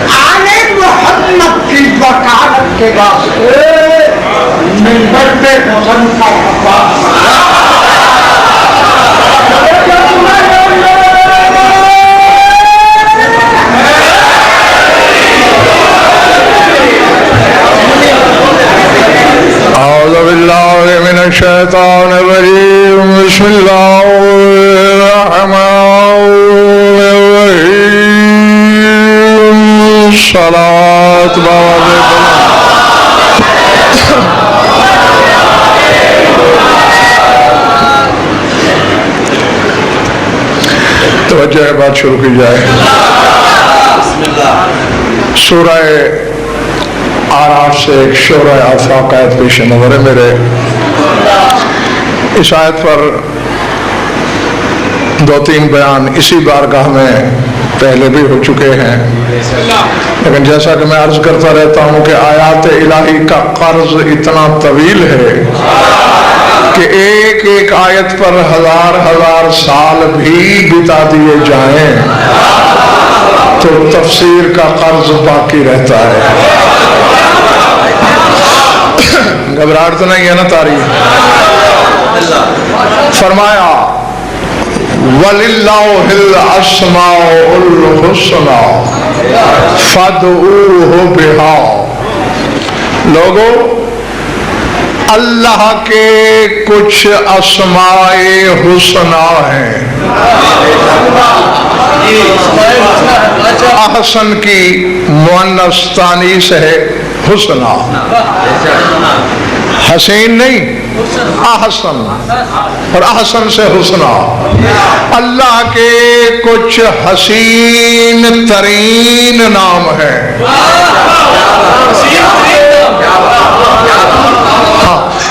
آنے محمد کی وکالت کے واسطے منبر پہ حسن کا عباس اعوذ باللہ من الشیطان الرجیم بسم اللہ الرحمن الرحیم صلاة توجہ ہے، بات شروع کی جائے۔ سورہ آراف سے ایک شورہ آفاق آیت پیش نظر ہے میرے۔ اس آیت پر دو تین بیان اسی بارگاہ میں پہلے بھی ہو چکے ہیں، لیکن جیسا کہ میں عرض کرتا رہتا ہوں کہ آیات الہی کا قرض اتنا طویل ہے کہ ایک ایک آیت پر ہزار ہزار سال بھی بتا دیے جائیں تو تفسیر کا قرض باقی رہتا ہے۔ گھبراہٹ تو نہیں ہے نا تاریخ؟ فرمایا وَلِلَّهِ الْأَسْمَاءُ الْحُسْنَى فَادْعُوهُ بِهَا۔ لوگو، اللہ کے کچھ اسماء حسنہ ہیں۔ احسن کی مؤنث تانیث ہے حسنہ، حسین نہیں، احسن، اور احسن سے حسنہ۔ اللہ کے کچھ حسین ترین نام ہیں،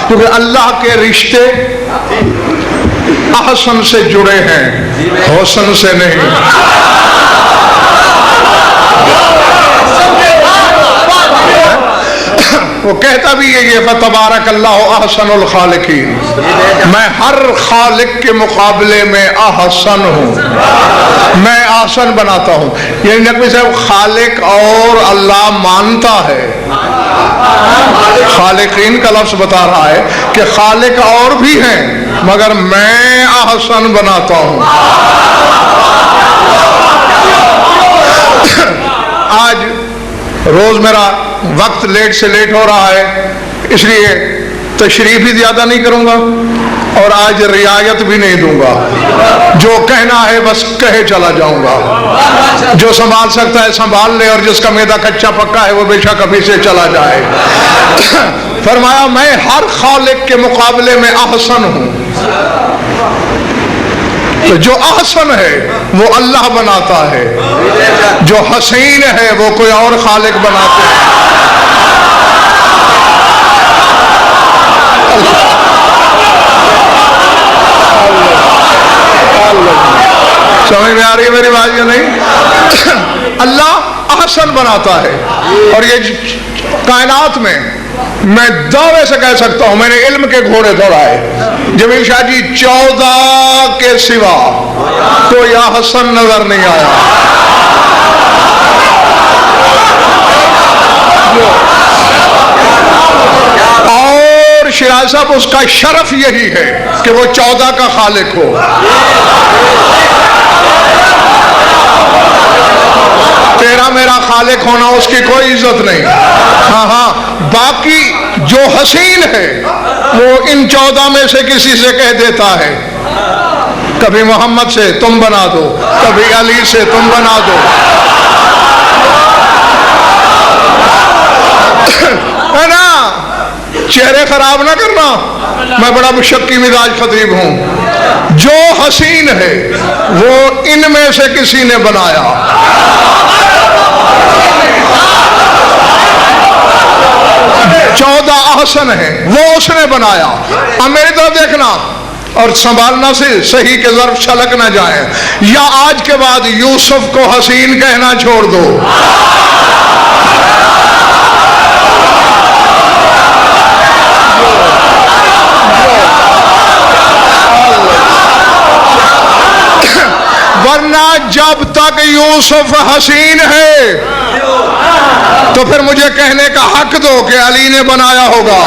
کیونکہ اللہ کے رشتے احسن سے جڑے ہیں، حسن سے نہیں۔ وہ کہتا بھی ہے یہ فَتَبَارَكَ اللَّهُ أَحْسَنُ الْخَالِقِينَ، میں ہر خالق کے مقابلے میں احسن ہوں، میں احسن بناتا ہوں۔ یعنی نقوی صاحب خالق اور اللہ مانتا ہے، خالقین کا لفظ بتا رہا ہے کہ خالق اور بھی ہیں مگر میں احسن بناتا ہوں۔ آج روز میرا وقت لیٹ سے لیٹ ہو رہا ہے، اس لیے تشریف بھی زیادہ نہیں کروں گا اور آج رعایت بھی نہیں دوں گا۔ جو کہنا ہے بس کہے چلا جاؤں گا۔ جو سنبھال سکتا ہے سنبھال لے، اور جس کا معدہ کچا پکا ہے وہ بے شک ابھی سے چلا جائے۔ فرمایا میں ہر خالق کے مقابلے میں احسن ہوں۔ تو جو احسن ہے وہ اللہ بناتا ہے، جو حسین ہے وہ کوئی اور خالق بناتے ہیں۔ سمجھ میں آ رہی ہے میری بات یا نہیں؟ اللہ احسن بناتا ہے، اور یہ کائنات میں میں دعوے سے کہہ سکتا ہوں، میں نے علم کے گھوڑے دوڑائے، جمیل شاہ جی 14 کے سوا کوئی احسن نظر نہیں آیا۔ اور شیراز صاحب اس کا شرف یہی ہے کہ وہ 14 کا خالق ہو۔ تیرا میرا خالق ہونا اس کی کوئی عزت نہیں۔ ہاں باقی جو حسین ہے وہ ان 14 میں سے کسی سے کہہ دیتا ہے، کبھی محمد سے تم بنا دو، کبھی علی سے تم بنا دو، ہے نا؟ چہرے خراب نہ کرنا، میں بڑا مشکی مزاج خطیب ہوں۔ جو حسین ہے وہ ان میں سے کسی نے بنایا۔ 14 احسن ہیں وہ اس نے بنایا۔ اب میری طرف دیکھنا اور سنبھالنا سے صحیح کے ظرف چھلک نہ جائیں، یا آج کے بعد یوسف کو حسین کہنا چھوڑ دو۔ ورنہ جب تک یوسف حسین ہے تو پھر مجھے کہنے کا حق دو کہ علی نے بنایا ہوگا.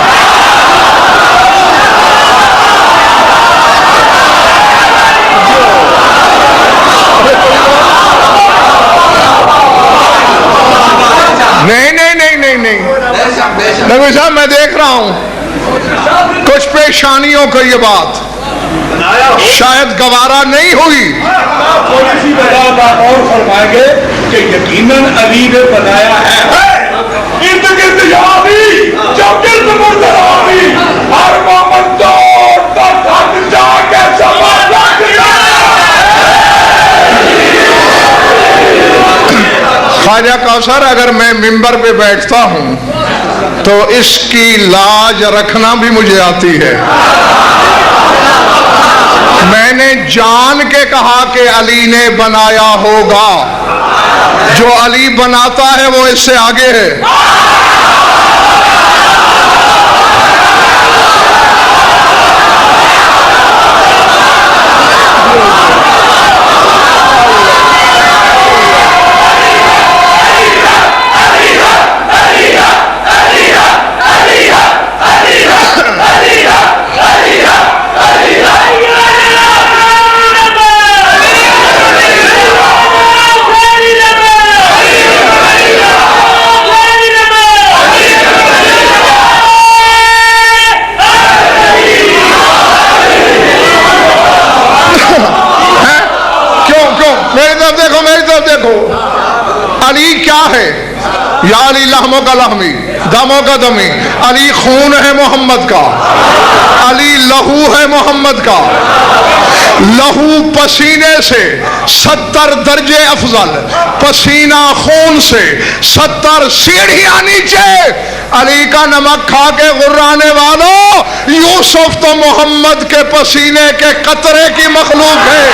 نہیں نہیں نہیں نہیں نہیں نبی صاحب میں دیکھ رہا ہوں کچھ پیشانیوں کو یہ بات شاید گوارا نہیں ہوئی. تھوڑی سی وضاحت اور فرمائیں گے کہ یقیناً علی نے بنایا ہے. ارد گرد یہاں بھی جب گرد مردہ بھی ہر مومن توڑ تک تھک جا کے سمجھ خواجہ کوثر اگر میں ممبر پہ بیٹھتا ہوں تو اس کی لاج رکھنا بھی مجھے آتی ہے. میں نے جان کے کہا کہ علی نے بنایا ہوگا. جو علی بناتا ہے وہ اس سے آگے ہے. علی کیا ہے؟ یا علی لحموں کا لحمی دموں کا دمی. علی خون ہے محمد کا. علی لہو ہے محمد کا. لہو پسینے سے 70 درجے افضل, پسینہ خون سے 70 سیڑھیاں نیچے. علی کا نمک کھا کے غرانے والوں, یوسف تو محمد کے پسینے کے قطرے کی مخلوق ہے.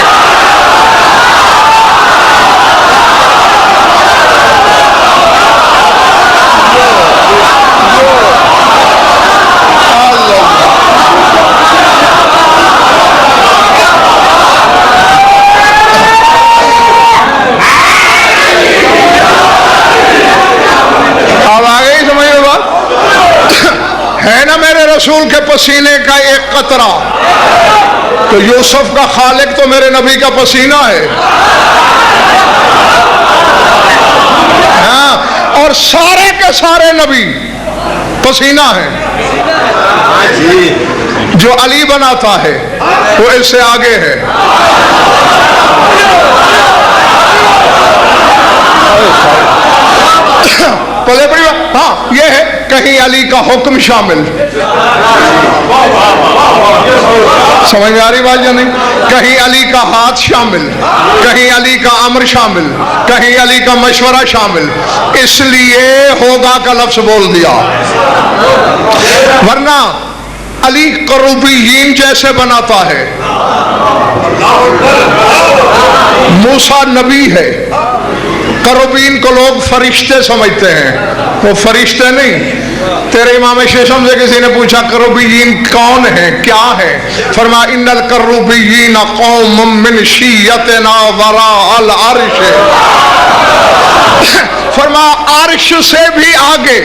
اب آگئی سمجھ میں بات ہے نا. میرے رسول کے پسینے کا ایک قطرہ تو یوسف کا خالق تو میرے نبی کا پسینہ ہے. ہاں, اور سارے کے سارے نبی پسینہ ہیں. جو علی بناتا ہے وہ اس سے آگے ہے. ہاں یہ ہے کہیں علی کا حکم شامل, سمجھ میں آ رہی بات یا نہیں؟ کہیں علی کا ہاتھ شامل, کہیں علی کا امر شامل, کہیں علی کا مشورہ شامل. اس لیے ہوگا کا لفظ بول دیا. ورنہ علی قربیین جیسے بناتا ہے. موسیٰ نبی ہے, قربین کو لوگ فرشتے سمجھتے ہیں, وہ فرشتے نہیں. تیرے امام شیشم سے کسی نے پوچھا قربیین کون ہیں, کیا ہیں؟ فرمایا ان القربیین قوم من شیعتنا وراء العرش. فرمایا عرش سے بھی آگے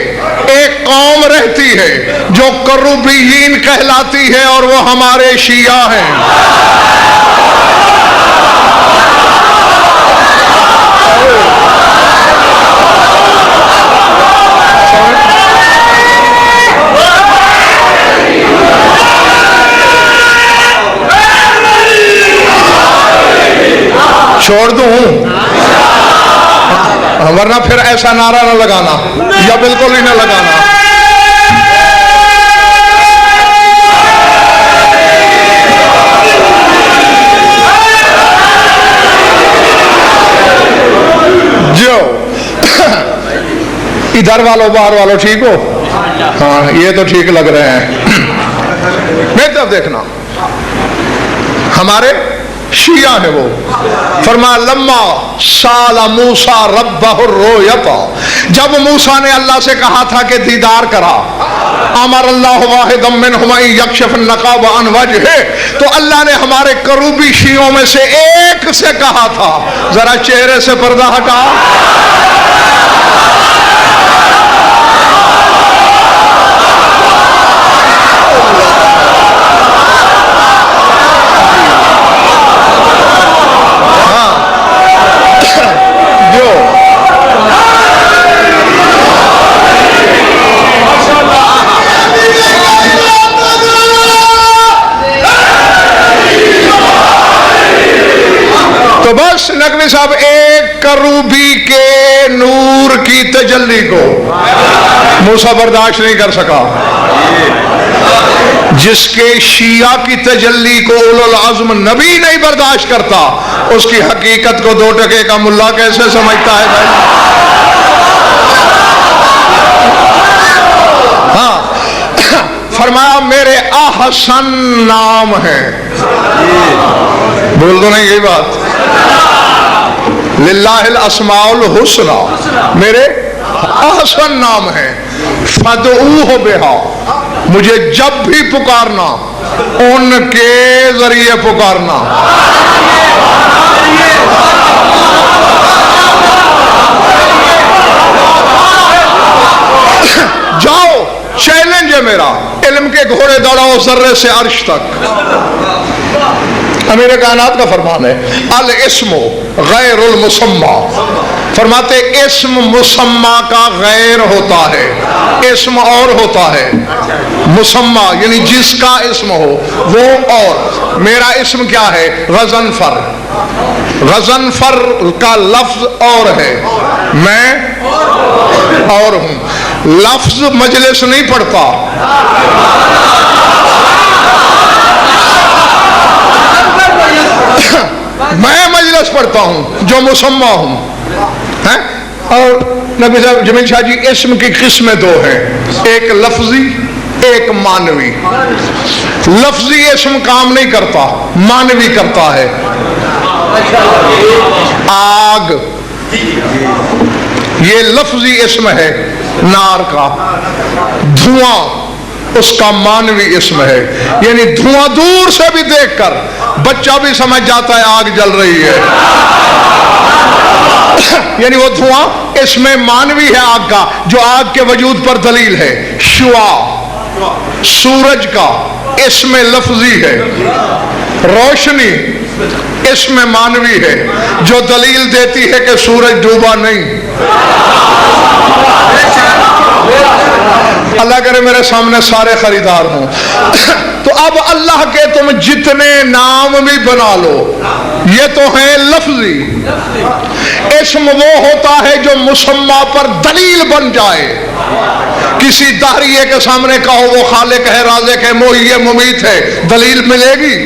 ایک قوم رہتی ہے جو قربیین کہلاتی ہے اور وہ ہمارے شیعہ ہیں. چھوڑ دوں ورنہ پھر ایسا نعرہ نہ لگانا یا بالکل ہی نہ لگانا. جو ادھر والوں باہر والوں ٹھیک ہو؟ ہاں یہ تو ٹھیک لگ رہے ہیں. میری طرف دیکھنا. ہمارے शिया है वो। फरमाया लम्मा साला मूसा रब्बहु रोयता, जब मूसा ने अल्लाह से कहा था कि दीदार करा, अमर अल्लाह वाहिदम मिनहुम यकशफ नकाब अन वजहे, तो अल्लाह ने हमारे करूबी शियों में से एक से कहा था जरा चेहरे से पर्दा हटा। तो बस नकवी साहब एक करूबी के नूर की तजल्ली को मूसा बर्दाश्त नहीं कर सका, जिसके शिया की तजल्ली को उलुल आज़म नबी नहीं बर्दाश्त करता, उसकी हकीकत को 2 टके का मुल्ला कैसे समझता है भाई? हाँ, फरमाया मेरे आहसन नाम है, बोल दो नहीं यही बात, लिल्लाहिल अस्माउल हुस्ना, मेरे आहसन नाम है, फदऊहु बिहा, मुझे जब भी पुकारना उनके जरिए पुकारना। जाओ चैलेंज है मेरा, इल्म के घोड़े दौड़ाओ जर्रे से अर्श तक। अमीर कायनात का फरमान है अल इस्मु गैरुल मुसम्मा, फरमाते इस्म मुसम्मा का गैर होता है, इस्म और होता है, मुसम्मा यानी जिसका इस्म हो वो और। मेरा इस्म क्या है? गजनफर, गजनफर का लफ्ज और है, मैं और हूं। लफ्ज मजलिस नहीं पढ़ता, मैं मजलिस पढ़ता हूं जो मुसम्मा हूं, हैं? और नबी साहब जमील शाह जी, इस्म की किस्में 2 हैं, एक लफ्जी एक मानवी। लफ्जी इस्म काम नहीं करता, मानवी करता है। आग ये लफ्जी इस्म है नार का, धुआं उसका मानवी इस्म है, यानी धुआं दूर से भी देखकर बच्चा भी समझ जाता है आग जल रही है, यानी वो धुआं इसमें मानवी है आग का, जो आग के वजूद पर दलील है। शुआ सूरज का इसमें लफ्जी है, रोशनी इसमें मानवी है, जो दलील देती है कि सूरज डूबा नहीं। अल्लाह करे मेरे सामने सारे खरीदार हों। तो अब अल्लाह के तुम जितने नाम भी बना लो, ये तो है लफ्जी। इस्म वो होता है जो मुसम्मा पर दलील बन जाए। किसी दाहरिये के सामने कहो वो खालिक है, राज़िक है, मुहय्यी है, मुमीत है, दलील मिलेगी?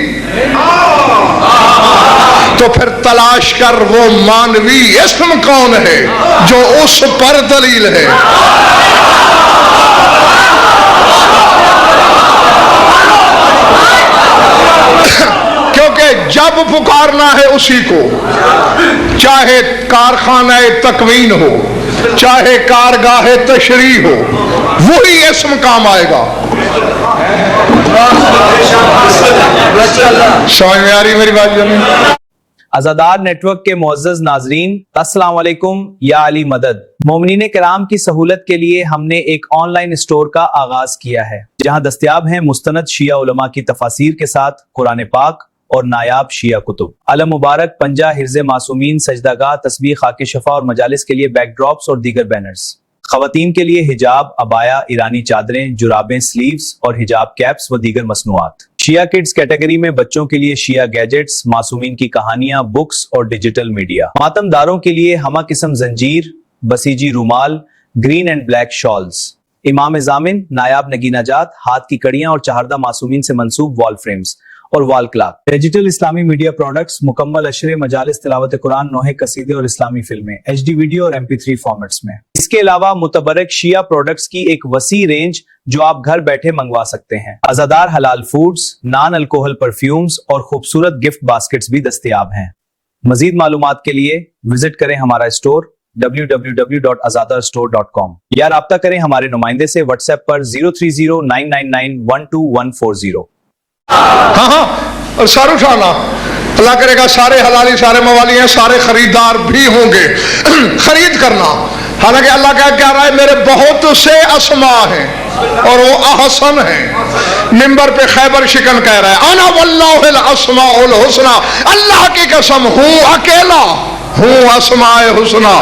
तो फिर तलाश कर वो मानवी इस्म कौन है जो उस पर दलील है। क्योंकि जब पुकारना है उसी को, चाहे कारखाना तकवीन हो, चाहे कारगाह तशरी हो, वही इस्म काम आएगा। समझ में आ रही मेरी बात? जमीन आजादार नेटवर्क के मुअज़्ज़ज़ नाज़रीन, अस्सलाम वालेकुम, या अली मदद। मोमिनीन किराम की सहूलत के लिए हमने एक ऑनलाइन स्टोर का आगाज किया है, जहां दस्तयाब हैं मुस्तनद शिया उलमा की तफासीर के साथ कुरान पाक और नायाब शिया कुतुब। अलम मुबारक, पंजा, हिर्ज़े मासूमीन, सजदागाह, तस्बीह, खाके शफा और मजालिस के लिए बैकड्रॉप्स और दीगर बैनर्स। खवातीन के लिए हिजाब, अबाया, ईरानी चादरें, जुराबें, स्लीव्स और हिजाब कैप्स व दीगर मसनूआत। शिया किड्स कैटेगरी में बच्चों के लिए शिया गैजेट्स, मासूमीन की कहानियां, बुक्स और डिजिटल मीडिया। मातमदारों के लिए हमा किस्म जंजीर, बसीजी रुमाल, ग्रीन एंड ब्लैक शॉल्स। इमाम जामिन, नायाब नगीना जात, हाथ की कड़ियां और चाहरदा मासूमीन से मंसूब वॉल फ्रेम्स और वॉल क्लॉक। डिजिटल इस्लामी मीडिया प्रोडक्ट्स, मुकम्मल अशरे, मजालिस, तिलावत कुरान, नोहे कसीदे और इस्लामी फिल्में HD वीडियो और MP3 फॉर्मेट्स में। इसके अलावा मुतबरक शिया प्रोडक्ट्स की एक वसी रेंज जो आप घर बैठे मंगवा सकते हैं। मज़ेदार हलाल फूड्स, नॉन अल्कोहल परफ्यूम्स और खूबसूरत गिफ्ट बास्केट्स भी दस्तयाब हैं। मजीद मालूमात के लिए विजिट करें हमारा स्टोर www.azadarstore.com या राब्ता करें हमारे नुमाइंदे से व्हाट्सएप पर 030999124140। हाँ हाँ, और सर उठाना, अल्लाह करेगा सारे हलाली सारे मवाली हैं, सारे खरीदार भी होंगे। खरीद करना, हालांकि अल्लाह क्या रहा है, मेरे बहुत से अस्मा हैं और वो अहसन हैं। मिंबर पे खैबर शिकन कह रहा है, अना वल्लाहुल अस्माउल हुस्ना, अल्लाह की कसम हूँ अकेला हूँ अस्माए हुस्ना।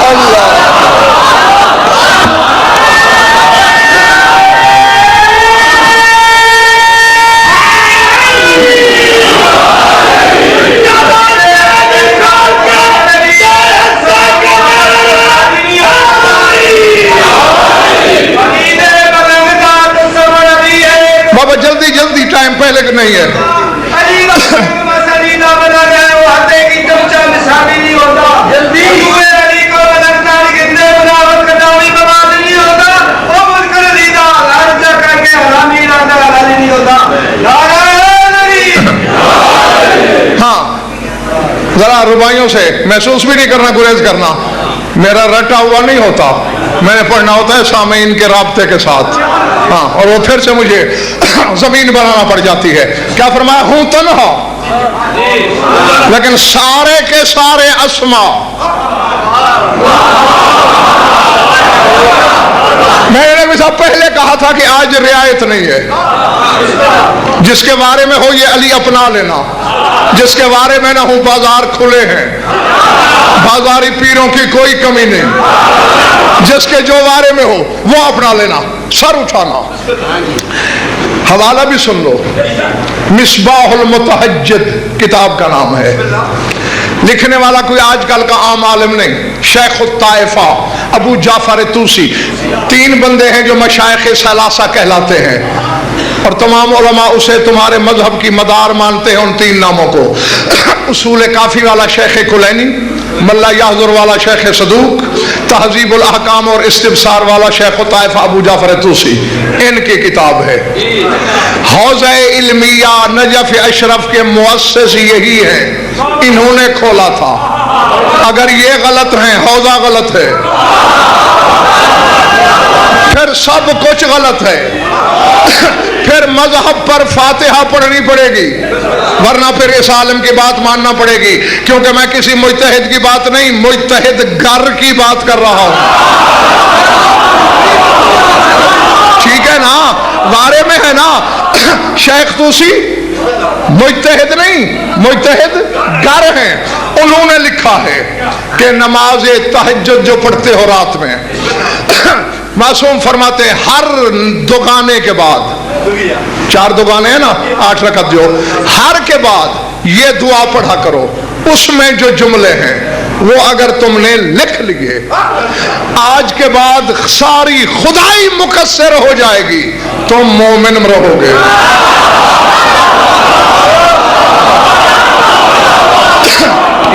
अल्लाह बाबा जल्दी जल्दी, टाइम पहले कि नहीं है। हाँ, जरा रुबाइयों से महसूस भी नहीं करना, गुरेज करना, मेरा रटा हुआ नहीं होता, मैंने पढ़ना होता है सामीन के राब्ते के साथ। हाँ, और वो फिर से मुझे जमीन बनाना पड़ जाती है। क्या फरमाया, हूं तन्हा लेकिन सारे के सारे अस्मा। मैंने भी साहब पहले कहा था कि आज रियायत नहीं है, जिसके बारे में हो ये अली अपना लेना, जिसके बारे में ना हो बाजार खुले हैं, बाजारी पीरों की कोई कमी नहीं, जिसके जो बारे में हो वो अपना लेना, सर उठाना। हवाला भी सुन लो, मिसबाहुल मुतहज्जिद किताब का नाम है, लिखने वाला कोई आजकल का आम आलिम नहीं, शेख ताइफा अबू जाफर तूसी। 3 बंदे हैं जो मशाइख सलासा कहलाते हैं और तमाम उलमा उसे तुम्हारे मजहब की मदार मानते हैं उन 3 नामों को। उसूल काफी वाला शेख कुलैनी, मल्ला याजुर वाला शेख सदूक, तहजीबुल अहकाम और इस्तिबसार वाला शेख ताइफा अबू जाफर तूसी, इनकी किताब है। हौज़े इल्मिया नजफ अशरफ के मुअस्सिस यही है, इन्होंने खोला था। अगर ये गलत है, हौज़ा गलत है, फिर सब कुछ गलत है, फिर मजहब पर फातिहा पढ़नी पड़ेगी, वरना फिर इस आलम की बात मानना पड़ेगी, क्योंकि मैं किसी मुज्तहिद की बात नहीं, मुज्तहिद गर की बात कर रहा हूं। ठीक है ना, बारे में है ना, शेख तूसी मुज्तहिद नहीं, मुज्तहिद गर हैं। उन्होंने लिखा है कि नमाज तहज्जुद जो पढ़ते हो रात में, मासूम फरमाते हैं हर दुगाने के बाद, 4 दुगाने हैं ना, 8 रकत जो, हर के बाद ये दुआ पढ़ा करो। उसमें जो जुमले हैं वो अगर तुमने लिख लिए, आज के बाद सारी खुदाई मुकस्सर हो जाएगी, तुम मोमिन रहोगे।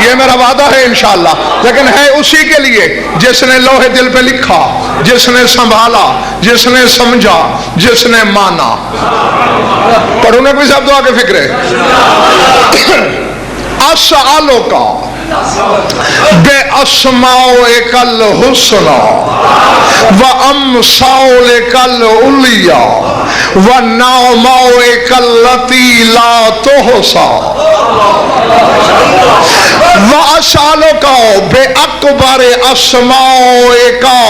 ये मेरा वादा है इंशाअल्लाह, लेकिन है उसी के लिए जिसने लोहे दिल पे लिखा, जिसने संभाला, जिसने समझा, जिसने माना। पढ़ूंगा कोई साहब दुआ के फिक्रे। अस्सआलो का बे अस्माओ कल हुस्ना व अमसाओ कल उलिया व नामाओ कल लती ला तोहसा व अस्सालो का बे अकबर अस्माओ का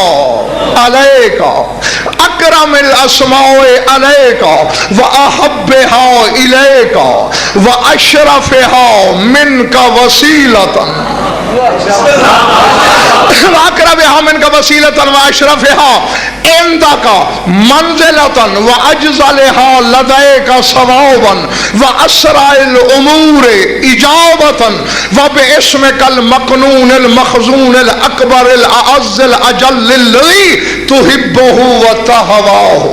अलैका अकरमिल अस्माओ अलैका व अहब्बिहा इलैका व अशरफिहा मिनका वसीलतन अकरबिहा मिनका वसीलतन व अशरफिहा इंदका मंजिलतन व अजज़लिहा लदैका सवाबन व असराइल उमूर इजाबतन व बिस्मिकल मकनूनिल मखजूनिल अकबरिल अअज़्ज़िल अजल्लिल्लज़ी तुहिब्बुहु व तहवाहु।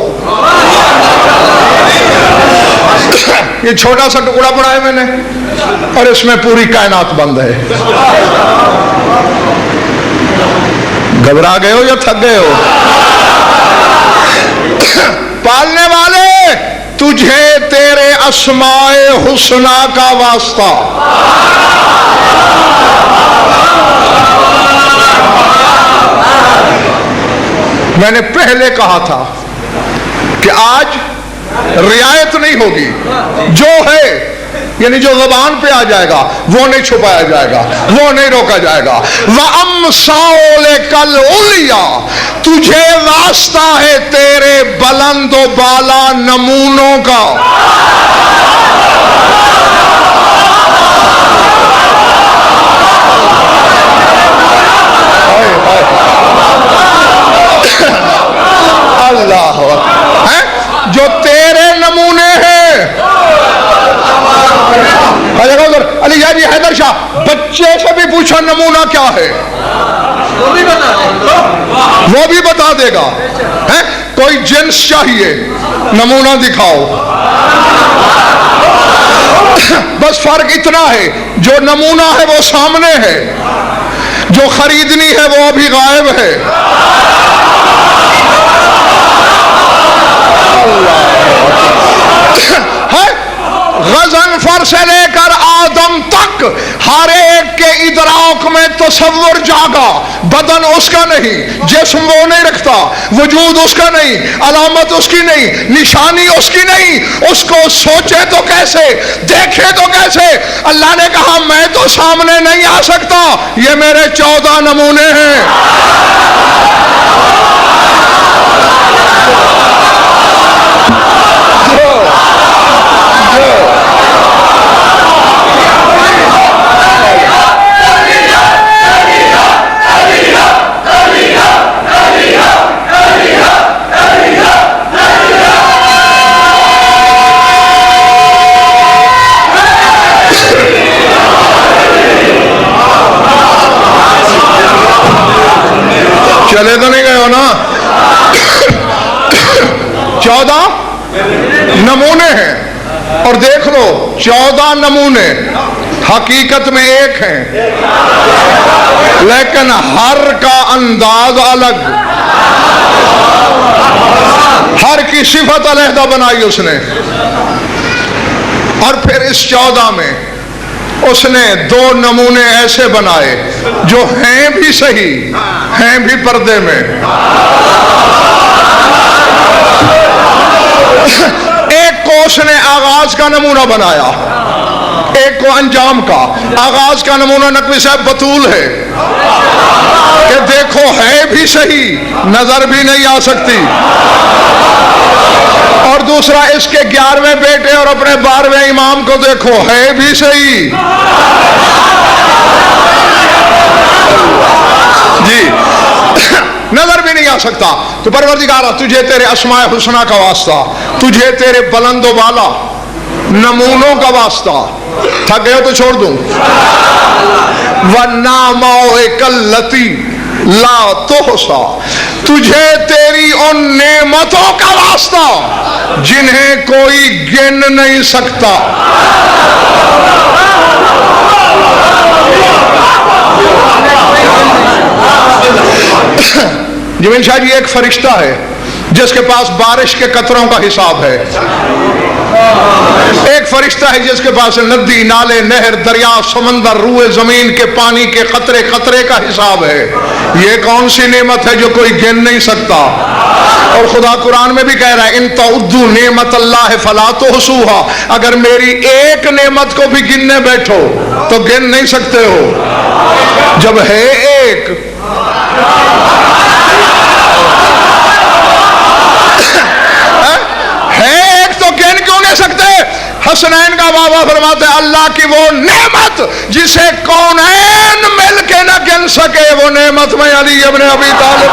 ये छोटा सा टुकड़ा पढ़ा है मैंने और इसमें पूरी कायनात बंद है। घबरा गए हो या थक गए हो? पालने वाले, तुझे तेरे अस्माए हुस्ना का वास्ता, मैंने पहले कहा था कि आज रियायत नहीं होगी, जो है यानी जो ज़बान पे आ जाएगा वो नहीं छुपाया जाएगा, वो नहीं रोका जाएगा। वअम्साओले कल उलिया, तुझे वास्ता है तेरे बुलंदो बाला नमूनों का। अल्लाह है, जो तेरे नमूने हैं। अली जी हैदर शाह, बच्चे से भी पूछा नमूना क्या है, वो भी बता देगा। है कोई जिन्स चाहिए, नमूना दिखाओ। बस फर्क इतना है, जो नमूना है वो सामने है, जो खरीदनी है वो अभी गायब है। गज़नफर से लेकर आदम तक हर एक के इदराक में तसव्वुर जागा। बदन उसका नहीं, जिस्म वो नहीं रखता, वजूद उसका नहीं, अलामत उसकी नहीं, निशानी उसकी नहीं। उसको सोचे तो कैसे, देखे तो कैसे? अल्लाह ने कहा मैं तो सामने नहीं आ सकता, ये मेरे 14 नमूने हैं। चले तो नहीं गए हो ना? 14 नमूने हैं, और देख लो 14 नमूने हकीकत में एक हैं, लेकिन हर का अंदाज अलग, हर की सिफत अलहदा बनाई उसने। और फिर इस 14 में उसने 2 नमूने ऐसे बनाए जो हैं भी सही, हैं भी पर्दे में। एक को उसने आगाज का नमूना बनाया, एक को अंजाम का। आगाज का नमूना नकवी साहब बतूल है कि देखो है भी सही, नजर भी नहीं आ सकती। और दूसरा इसके 11वें बेटे और अपने 12वें इमाम को देखो, है भी सही जी, नजर भी नहीं आ सकता। तो परवरदिगार तुझे तेरे अस्माए हुस्ना का वास्ता, तुझे तेरे बुलंदो बाला नमूनों का वास्ता। थक गए हो तो छोड़ दूं। वन्नामाओ कल्लती ला तोहसा, तुझे तेरी उन नेमतों का वास्ता जिन्हें कोई गिन नहीं सकता। जमीन शाह जी एक फरिश्ता है जिसके पास बारिश के कतरों का हिसाब है। एक फरिश्ता है जिसके पास नदी, नाले, नहर, दरिया, समंदर, रूए जमीन के पानी के कतरे कतरे का हिसाब है। ये कौन सी नेमत है जो कोई गिन नहीं सकता? और खुदा कुरान में भी कह रहा है, इन तउद्दू नेमत अल्लाह फला तुहसूहा, अगर मेरी एक नेमत को भी गिनने बैठो तो गिन नहीं सकते हो। जब है एक, गिन क्यों नहीं सकते? हसनैन का बाबा फरमाते अल्लाह की वो नेमत जिसे कौनैन मिल के न गिन सके, वो नेमत में अली इब्न अबी तालिब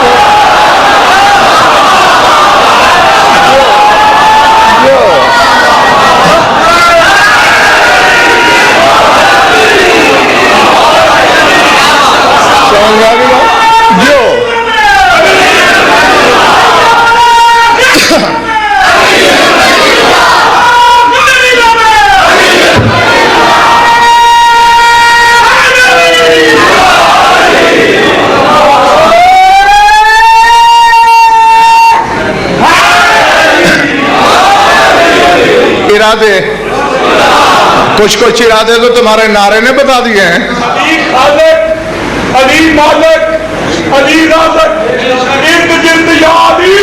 जो कुछ को चिढ़ा दे तो तुम्हारे नारे ने बता दिए हैं। अली खालिक, अली मालिक, अली राज़िक, इर्द गिर्द या अली,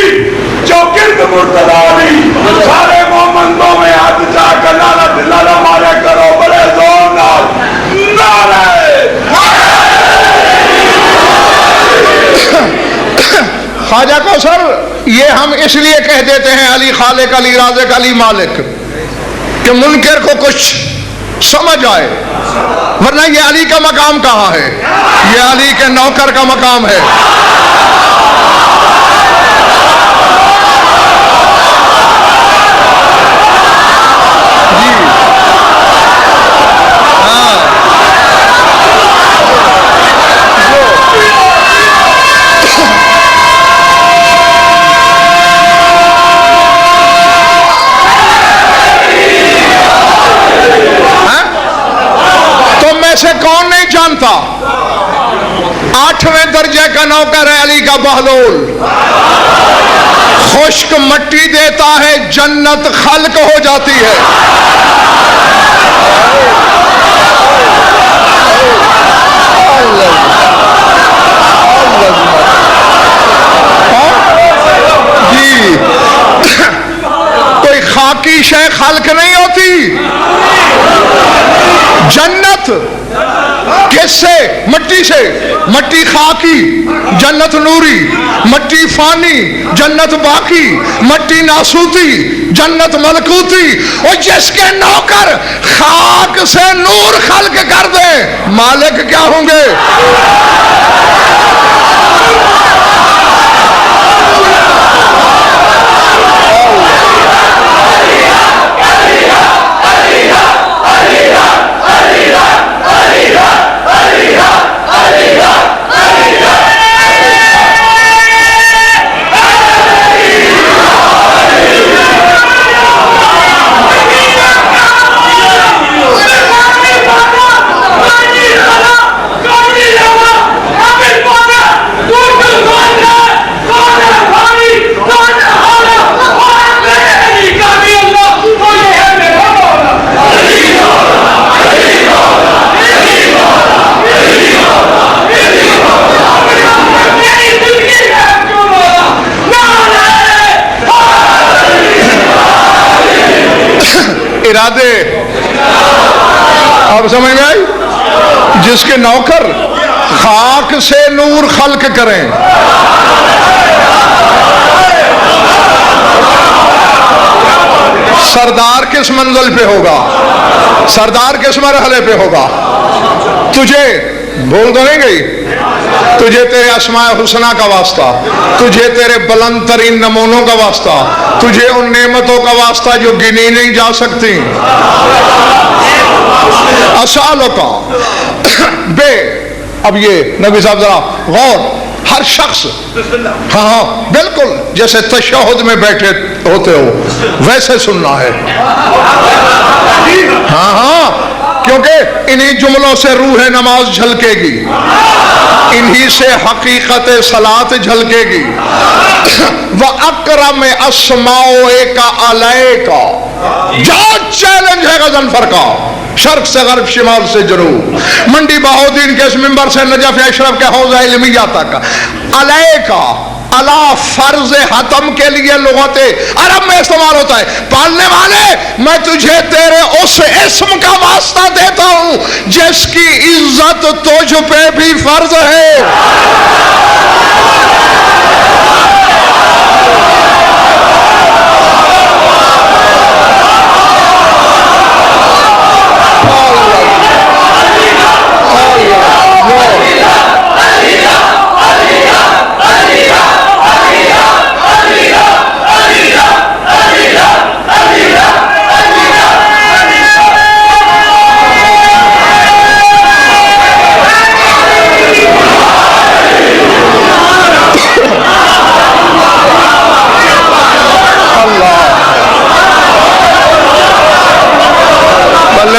चौकिर्द मुर्तज़ा अली। सारे मोमंदों में हाथ जाकर नारा दिलाना मारे करो बड़े जोर नाल नारे। ख्वाजा कौसर, ये हम इसलिए कह देते हैं अली खालिक, अली राज़िक, अली मालिक, कि मुनकर को कुछ समझ आए, वरना ये अली का मकाम कहाँ है? ये अली के नौकर का मकाम है। जी हाँ, से कौन नहीं जानता? 8वें दर्जे का नौकर है अली का बहलोल। खुश्क मट्टी देता है, जन्नत खल्क हो जाती है। जी कोई खाकी शय खल्क नहीं होती। जन्नत किससे? मट्टी से। मट्टी खाकी, जन्नत नूरी। मट्टी फानी, जन्नत बाकी। मट्टी नासूती, जन्नत मलकूती। और जिसके नौकर खाक से नूर खल्क कर दे, मालिक क्या होंगे? इरादे अब समझ में आई? जिसके नौकर खाक से नूर खल्क करें, सरदार किस मंजिल पे होगा? सरदार किस मरहले पे होगा? तुझे भूल तो नहीं गई? तुझे तेरे अस्माए हुस्ना का वास्ता, तुझे तेरे बुलंद तरीन नमूनों का वास्ता, तुझे उन नेमतों का वास्ता जो गिनी नहीं जा सकती। असालों का बे, अब ये नबी साहब जरा गौर, हर शख्स हाँ हाँ बिल्कुल जैसे तशहुद में बैठे होते हो वैसे सुनना है। हाँ हाँ, क्योंकि इन्हीं जुमलों से रूह नमाज झलकेगी, इन्हीं से हकीकत सलात झलकेगी। वह अकरम अस्माओ का अलय का जो चैलेंज है गजनफर का, शर्क से गर्ब शिमाल से जनूब, मंडी बहाउद्दीन के इस मिंबर से नजफ अशरफ के हौज़ा इल्मिया तक, अलय का अला फर्ज हतम के लिए लुगते अरब में इस्तेमाल होता है। पालने वाले मैं तुझे तेरे उस इस्म का वास्ता देता हूं जिसकी इज्जत तुझ पे भी फर्ज है।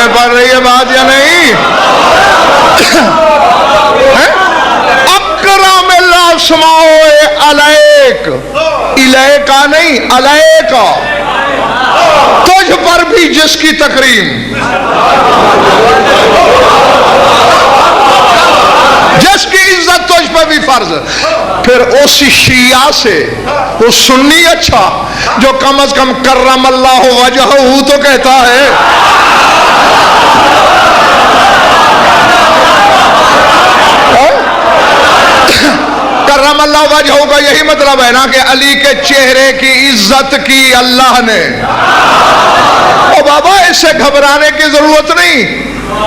पढ़ रही है बात या नहीं? अकरम अलैक, इलैका नहीं अलैका, तुझ पर भी जिसकी तकरीम, जिसकी इज्जत तुझ पे भी फर्ज। फिर उस शिया से वो सुन्नी अच्छा जो कम अज कम कर्रमल्लाहु वजहहू तो कहता है। कर्रमल्लाहु वजहहू का यही मतलब है ना कि अली के चेहरे की इज्जत की अल्लाह ने। ओ बाबा, इससे घबराने की जरूरत नहीं।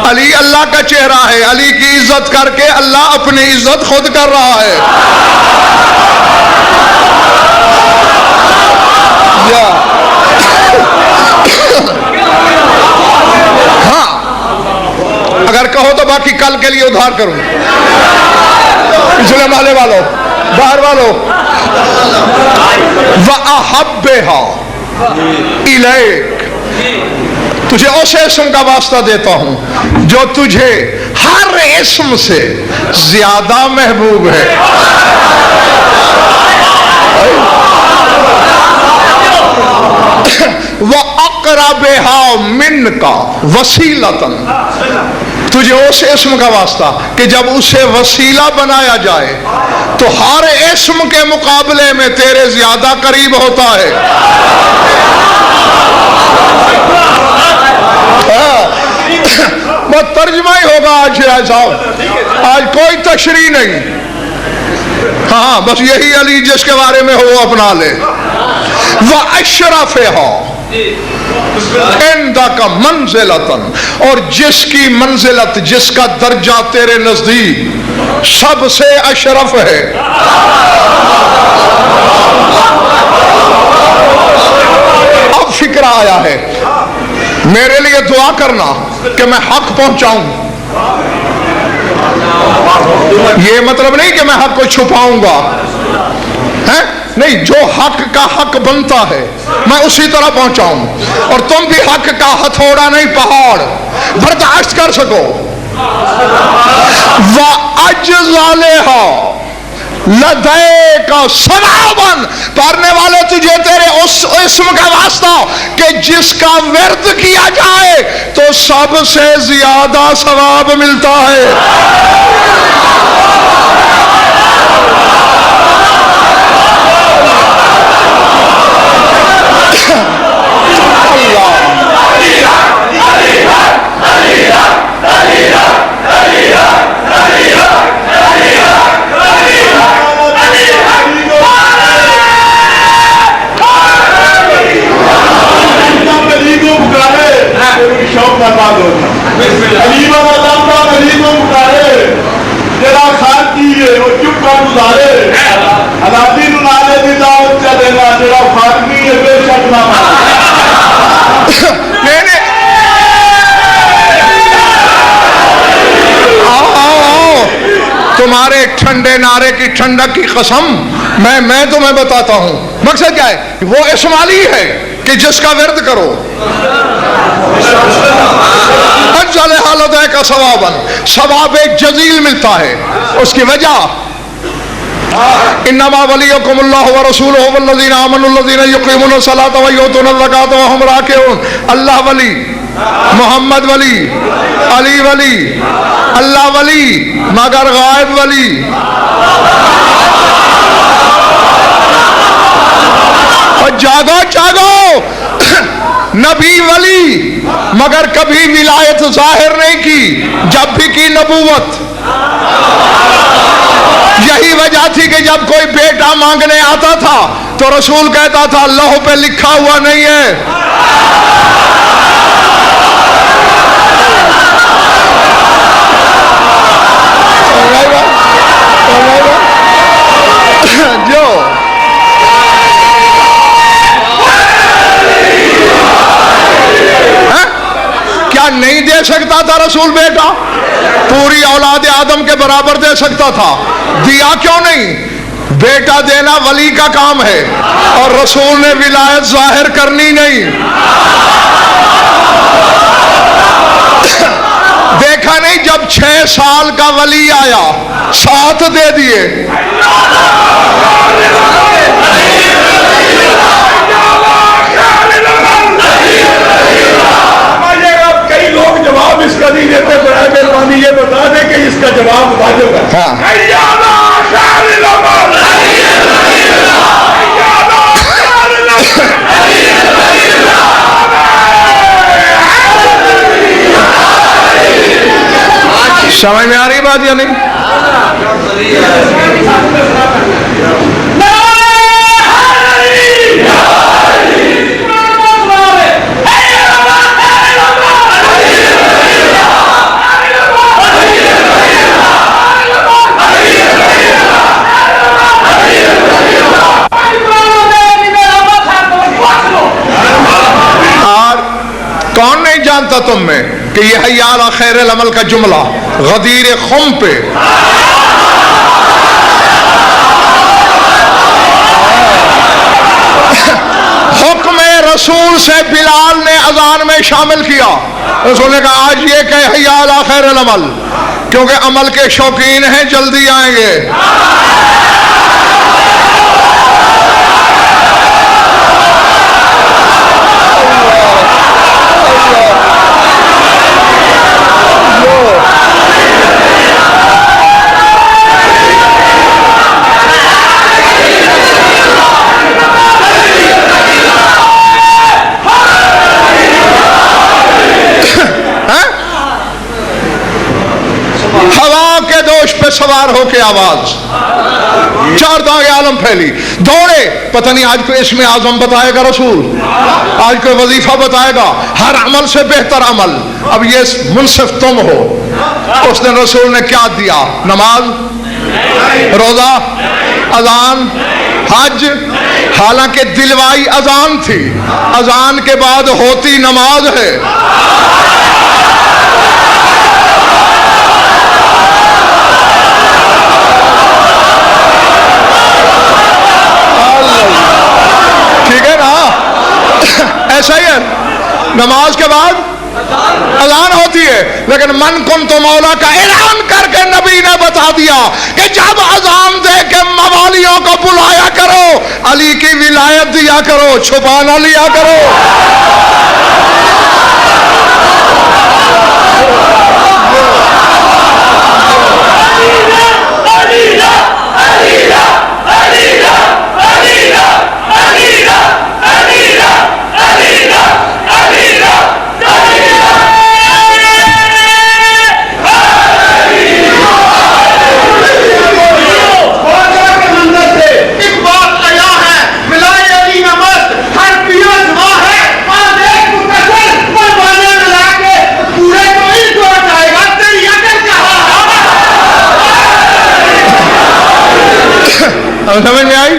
अली अल्लाह का चेहरा है, अली की इज्जत करके अल्लाह अपनी इज्जत खुद कर रहा है। हाँ, अगर कहो तो बाकी कल के लिए उधार करूं। पिछले माले वालों, बाहर वालों, वअहब्बहा इलैक, तुझे उस इस्म का वास्ता देता हूं जो तुझे हर इस्म से ज्यादा महबूब है। वअक़रबहा मिनका वसीलतन, तुझे उस इस्म का वास्ता कि जब उसे वसीला बनाया जाए तो हर इस्म के मुकाबले में तेरे ज्यादा करीब होता है। बस तर्जुमा ही होगा आज साहब, आज कोई तशरीह नहीं। हाँ, बस यही अली जिसके बारे में हो वो अपना ले। वह अशरफ हो इंदका मंजिलतन, और जिसकी मंजिलत, जिसका दर्जा तेरे नजदीक सबसे अशरफ है। अब फिक्र आया है, मेरे लिए दुआ करना कि मैं हक पहुंचाऊं। ये मतलब नहीं कि मैं हक को छुपाऊंगा, है नहीं, जो हक का हक बनता है मैं उसी तरह पहुंचाऊं। और तुम भी हक का हथौड़ा नहीं, पहाड़ बर्दाश्त कर सको। वअजज़लहा लदैका सवाबन, पढ़ने वाले तुझे तेरे उस इस्म का वास्ता कि जिसका व्यर्थ किया जाए तो सबसे ज्यादा सवाब मिलता है। तुम्हारे ठंडे नारे की ठंडक की कसम मैं तुम्हें बताता हूं। मकसद क्या है? वो इस्माइली है कि जिसका विर्द करो का सवाबन, सवाब एक जजील मिलता है। उसकी वजह इन्नमा वलियुकुमुल्लाहु व रसूलुहु वल्लज़ीना आमनुल्लज़ीना युक़ीमूनस सलाता व युतूनज़ ज़काता व हुम राकिऊन। अल्लाह वली, मोहम्मद वली, अली वली, अल्लाह वली मगर गायब वली। और जागो जागो, नबी वली मगर कभी विलायत जाहिर नहीं की, जब भी की नबूवत। यही वजह थी कि जब कोई बेटा मांगने आता था तो रसूल कहता था लौह पे लिखा हुआ नहीं है। जो क्या नहीं दे सकता था रसूल बेटा? पूरी औलाद आदम के बराबर दे सकता था, दिया क्यों नहीं? बेटा देना वली का काम है और रसूल ने विलायत जाहिर करनी नहीं। देखा नहीं, जब 6 साल का वली आया 7 दे दिए। समझ में आ रही बात या नहीं? कौन नहीं जानता तुम में कि यह हय्या अला खैरिल अमल का जुमला गदीर खुम पे हुक्म रसूल से बिलाल ने अजान में शामिल किया। रसूल ने कहा आज ये कहे हय्या अला खैरिल अमल, क्योंकि अमल के शौकीन हैं, जल्दी आएंगे। हवा के दोष पे सवार होके आवाज, चार दागे आलम फैली, दौड़े। पता नहीं आज कोई इसमें आजम बताएगा रसूल, आज कोई वजीफा बताएगा, हर अमल से बेहतर अमल। अब ये मुनसिफ तुम हो। उस दिन रसूल ने क्या दिया? नमाज, रोजा, अजान, हज। हालांकि दिलवाई अजान थी, अजान के बाद होती नमाज है। ठीक है ना? ऐसा ही है, नमाज के बाद अजान होती है। लेकिन मन कुन तो मौला का ऐलान करके नबी ने बता दिया कि जब अजान दे के मवालियों को बुलाया करो, अली की विलायत दिया करो, छुपा ना लिया करो। समझ में आई?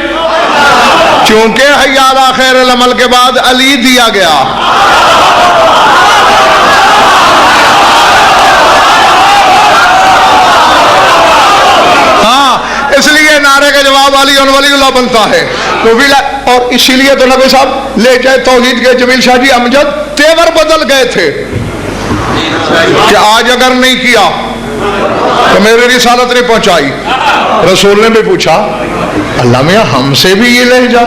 क्योंकि हय्या अला खैरिल अमल के बाद अली दिया गया। हाँ, इसलिए नारे का जवाब अली और वलीउल्लाह बनता है। तो और इसीलिए तो नबी साहब ले जाए तौहीद के जमील शाह जी अमजद तेवर बदल गए थे कि आज अगर नहीं किया तो मेरी रिसालत नहीं पहुंचाई। रसूल ने भी पूछा, अल्लाह मियां हमसे भी ये लहजा?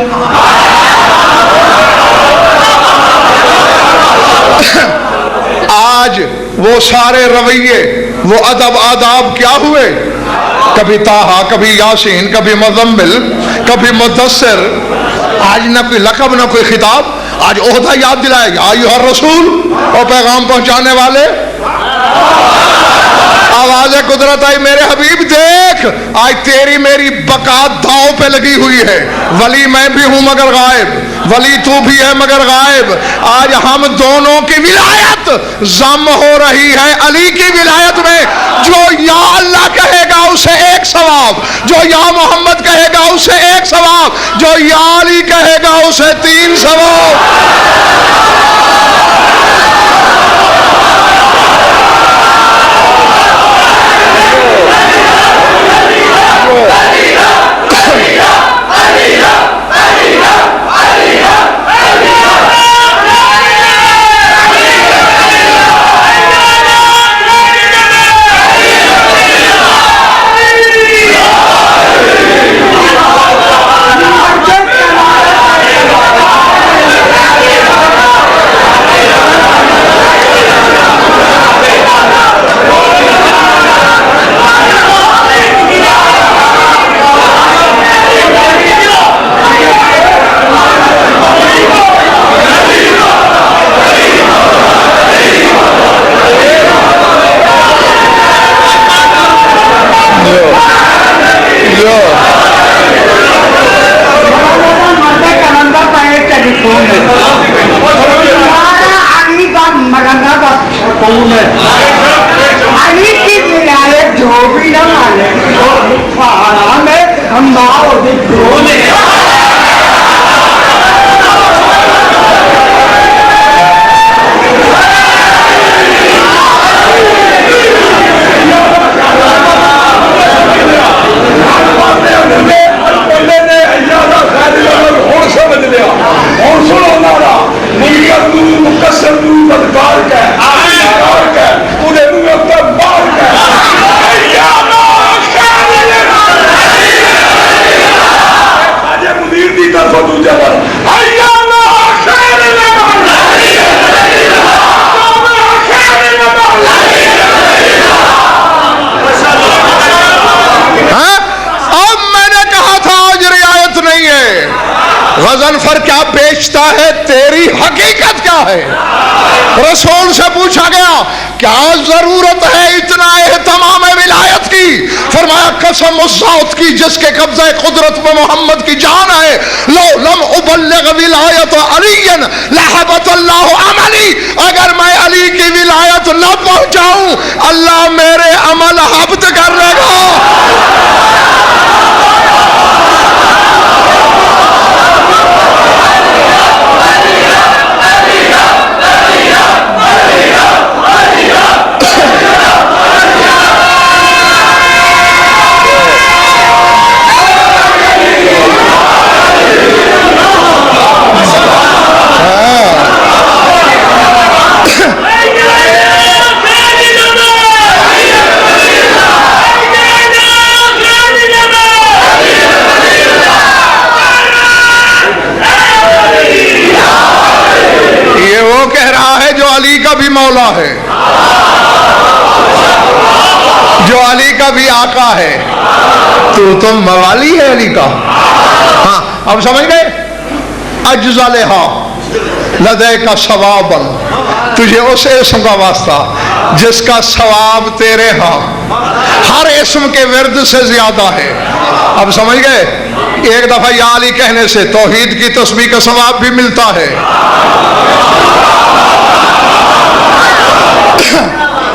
आज वो सारे रवैये, वो अदब आदाब क्या हुए? कभी ताहा, कभी यासीन, कभी मुज़म्मिल, कभी मुदस्सिर। आज न कोई लक़ब न कोई खिताब। आज ओहदा याद दिलाएगा, अय्युहा रसूल, और पैगाम पहुंचाने वाले। आवाज़ कुदरत आई, मेरे हबीब देख, आज तेरी मेरी बका दांव पे लगी हुई है। वली मैं भी हूं मगर गायब, वली तू भी है मगर गायब। आज हम दोनों की विलायत जम हो रही है अली की विलायत में। जो या अल्लाह कहेगा उसे एक सवाब, जो या मोहम्मद कहेगा उसे एक सवाब, जो या अली कहेगा उसे 3 सवाब। अली की विलायत जो भी न माने और पहाड़ा में हम माओ दिखोने गजनफर क्या बेचता है, तेरी हकीकत क्या है? रसूल से पूछा गया क्या जरूरत है इतना एहतमाम विलायत की? फरमाया कसम उस ज़ात की जिसके कब्ज़े कुदरत में मोहम्मद की जान है, लो लम उबल्लिग विलायत अलीयन लहबत अल्लाह अमली, अगर मैं अली की विलायत न पहुंचाऊं अल्लाह मेरे अमल हब्त कर लेगा। अली का भी मौला है, जो अली का भी आका है, तो मवाली है अली का। हाँ अब समझ गए? अज्जले हा लदे का सवाबन, तुझे उस इस्म का वास्ता जिसका सवाब तेरे हाँ हर इस्म के विरद से ज्यादा है। अब समझ गए? एक दफा या अली कहने से तौहीद की तस्बीह का सवाब भी मिलता है।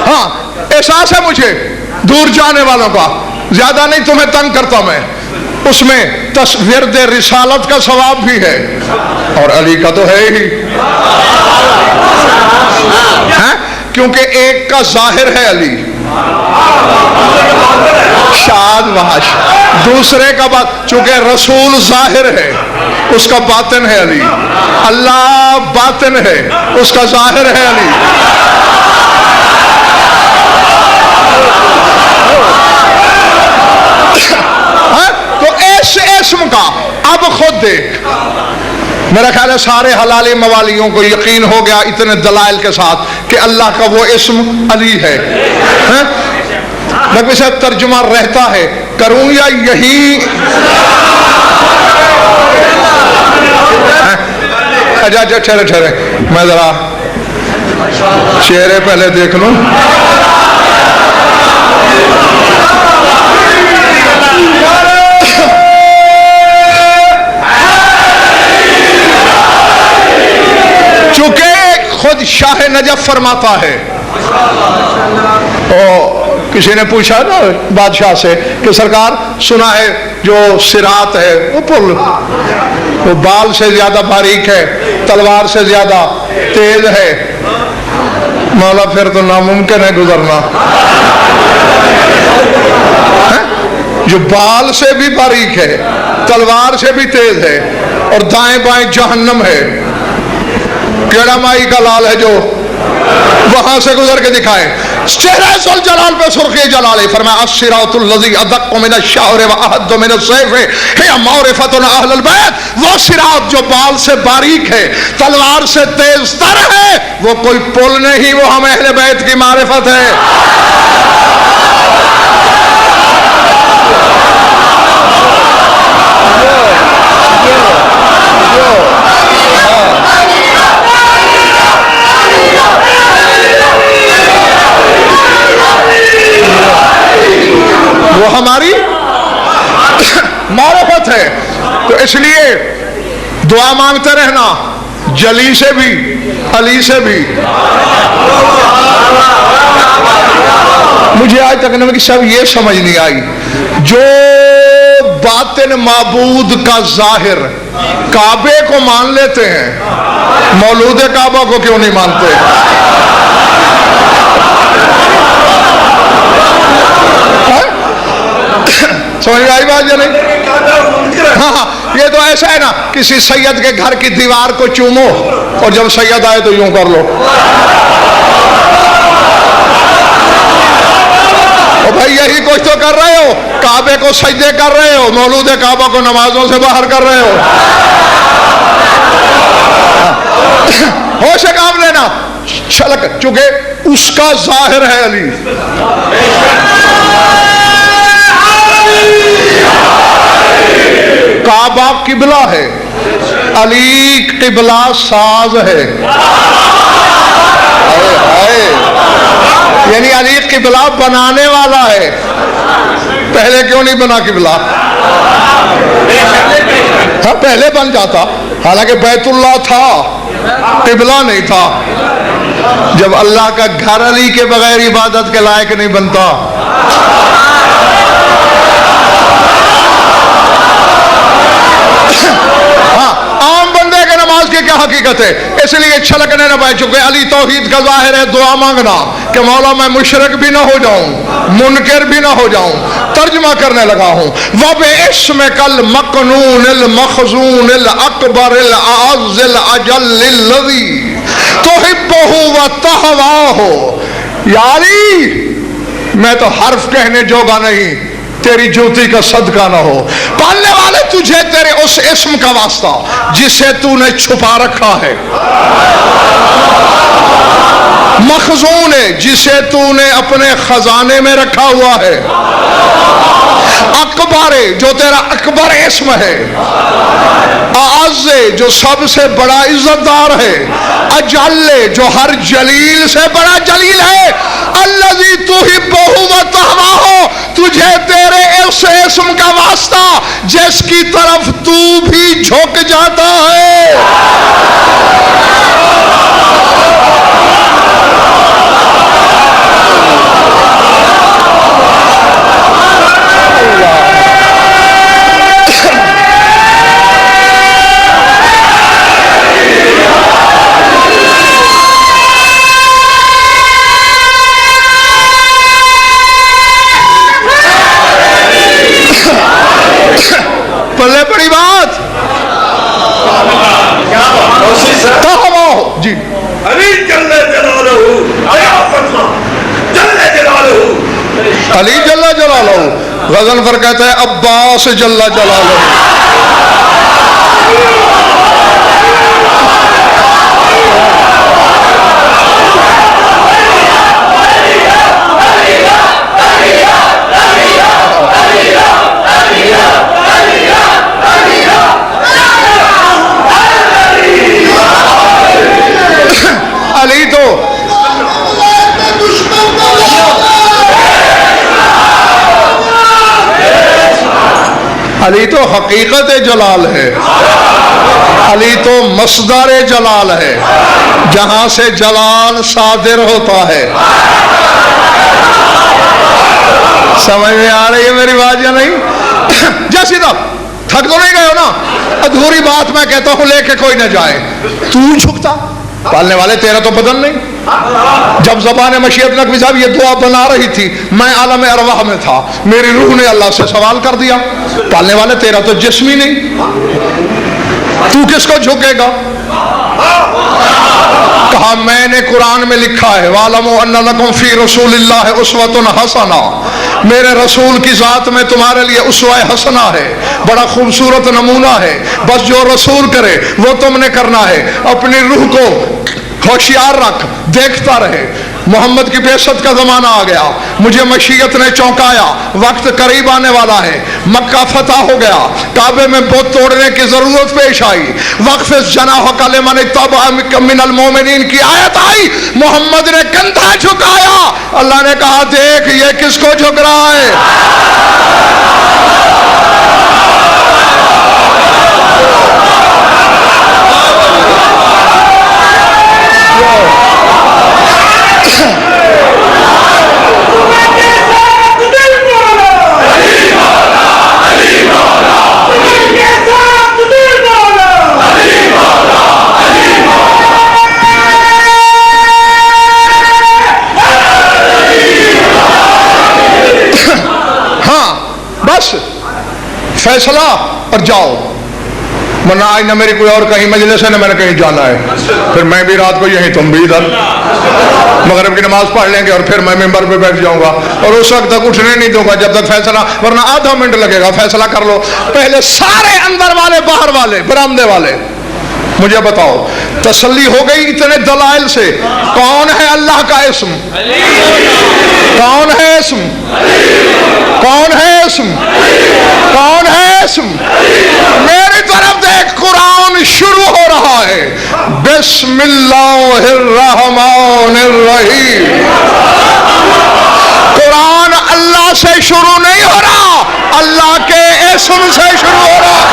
हाँ एहसास है मुझे दूर जाने वालों का, ज्यादा नहीं तुम्हें तंग करता मैं, उसमें तस्वीर रिसालत का सवाब भी है और अली का तो है ही है? क्योंकि एक का जाहिर है अली शाबाश, दूसरे का बात, चूंकि रसूल जाहिर है उसका बातिन है अली, अल्लाह बातिन है उसका जाहिर है अली। तो ऐसे इस्म का अब खुद देख, मेरा ख्याल है सारे हलाली मवालियों को यकीन हो गया इतने दलाइल के साथ कि अल्लाह का वो इस्म अली है। नबी साहब तर्जुमा रहता है करूं या यही? अच्छा ठहरे ठहरे, मैं जरा चेहरे पहले देख लूं। चूंकि खुद शाह नजफ फरमाता है, ओ किसी ने पूछा ना बादशाह से कि सरकार सुना है जो सिरात है वो पुल वो बाल से ज्यादा बारीक है, तलवार से ज्यादा तेज है। मौला फिर तो नामुमकिन है गुजरना है? जो बाल से भी बारीक है, तलवार से भी तेज है और दाएं बाएं जहन्नम है, केड़ा माई का लाल है जो वहां से गुजर के दिखाए। चेहरा सुल जलाल पे सुर्खी जलाल फरमाया अस्सिरातुल लज़ी अदक्कु मिन अश-शअर व अहद्दु मिन अस-सैफ हिया मारिफतुन अहलुल बैत, वो सिरात जो बाल से बारीक है, तलवार से तेज तर है, वो कोई पुल नहीं, वो हम अहले बैत की मारिफत है। वो हमारी मारिफत है। तो इसलिए दुआ मांगते रहना जली से भी अली से भी। मुझे आज तक नबी साहब ये समझ नहीं आई, जो बातिन माबूद का जाहिर काबे को मान लेते हैं, मौलूद काबा को क्यों नहीं मानते? समझ में आई बात या नहीं? हाँ, ये तो ऐसा है ना, किसी सैयद के घर की दीवार को चूमो और जब सैयद आए तो यूं कर लो। ओ भाई यही कुछ तो कर रहे हो, काबे को सजदे कर रहे हो, मौलूद काबा को नमाजों से बाहर कर रहे हो। होश काम लेना, छलक, चूंकि उसका जाहिर है अली। काबा किबला है, अली किबला साज है। यानी अली किबला बनाने वाला है। पहले क्यों नहीं बना किबला? हाँ, पहले बन जाता, हालांकि बैतुल्लाह था, किबला नहीं था। जब अल्लाह का घर अली के बगैर इबादत के लायक नहीं बनता। हाँ, आम बंदे के नमाज की क्या हकीकत है, इसलिए छलकने न पाए। चुके अली तौहीद का जाहिर है, दुआ मांगना कि मौला मैं मुशरिक भी ना हो जाऊं, मुनकर भी ना हो जाऊं। तर्जमा करने लगा हूं, वबे इस्म कल मकनून इल मखजून इल अकबर इल आज़ इल अजल लिल्लज़ी तुहिब्बुहु व तहवाहु। यारी मैं तो हर्फ कहने जोगा नहीं, तेरी जूती का सदका ना हो। पालने वाले तुझे तेरे उस इस्म का वास्ता जिसे तूने छुपा रखा है, मखजून है जिसे तूने अपने खजाने में रखा हुआ है, अकबर जो तेरा अकबर इस्म है, आज़ जो सबसे बड़ा इज्जतदार है, अजल जो हर जलील से बड़ा जलील है, अल्लज़ी तुहिब्बुहु व तहवाहु तुझे तेरे उस इस्म का वास्ता जिसकी तरफ तू भी झुक जाता है। पल्ले बड़ी बात जी। अली जल्ले जलालहू, जल्ले जलालहू, अली जल्ला जलालहू, गजल पर कहता है अब्बास जल्ला जलालहू। अली तो अली तो हकीकत जलाल है, अली तो मसदर जलाल है, जहां से जलाल सादिर होता है। समझ में आ रही है मेरी बात या नहीं? जैसी तो थक तो नहीं गए हो ना? अधूरी बात मैं कहता हूं लेके कोई ना जाए, तू झुकता। पालने वाले तेरा तो बदन नहीं। जब ज़बान मशीयत नकवी साहब ये दुआ बना रही थी, मैं आलम अरवाह में था, मेरी रूह ने अल्लाह से सवाल कर दिया, पालने वाले तेरा तो जिस्म ही नहीं, तू किसको झुकेगा? कहा मैंने कुरान में लिखा है वालमु अन्ना लकुम फी रसूलिल्लाहि उस्वतुन हसना, मेरे रसूल की जात में तुम्हारे लिए उसवा हसना है, बड़ा खूबसूरत नमूना है। बस जो रसूल करे वो तुमने करना है। अपनी रूह को होशियार रख, देखता रहे। मोहम्मद की बेइज्जत का जमाना आ गया, मुझे मशीयत ने चौंकाया, वक्त करीब आने वाला है, मक्का फतह हो गया, काबे में बुत तोड़ने की जरूरत पेश आई, वक्फ जनाह कलिमन तब मिनल मोमिनीन की आयत आई, मोहम्मद ने कंधा झुकाया, अल्लाह ने कहा देख ये किसको झुक रहा है। फैसला और जाओ, वरना आज ना मेरी कोई और कहीं मजलिस है ना मैंने कहीं जाना है। फिर मैं भी रात को यहीं, तुम भी इधर, मगरिब की नमाज पढ़ लेंगे और फिर मैं मिंबर पे बैठ जाऊंगा और उस वक्त तक उठने नहीं दूंगा जब तक फैसला, वरना आधा मिनट लगेगा, फैसला कर लो। पहले सारे अंदर वाले, बाहर वाले, बरामदे वाले, मुझे बताओ, तसल्ली हो गई इतने दलाइल से, कौन है अल्लाह का इस्म? कौन है इस्म? कौन है इस्म? कौन है इस्म? मेरी तरफ देख, कुरान शुरू हो रहा है, बिस्मिल्लाहिर्रहमानिर्रहीम। कुरान अल्लाह से शुरू नहीं हो रहा, अल्लाह के इस्म से शुरू हो रहा है।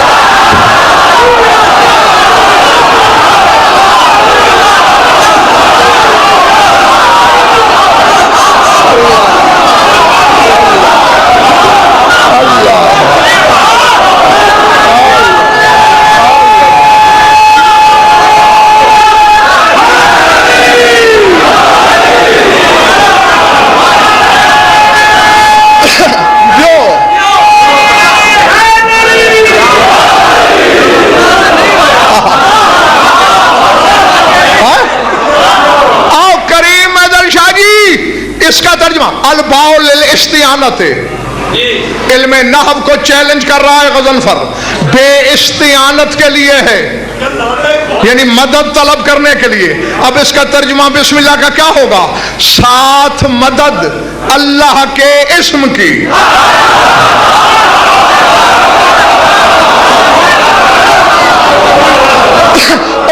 इसका तर्जुमा अल-बाउल इस्तियानत, इल्म नहव को चैलेंज कर रहा है गजनफर, बेइस्तियानत के लिए है, यानी मदद तलब करने के लिए। अब इसका तर्जुमा बिस्मिल्लाह का क्या होगा? साथ मदद अल्लाह के इस्म की।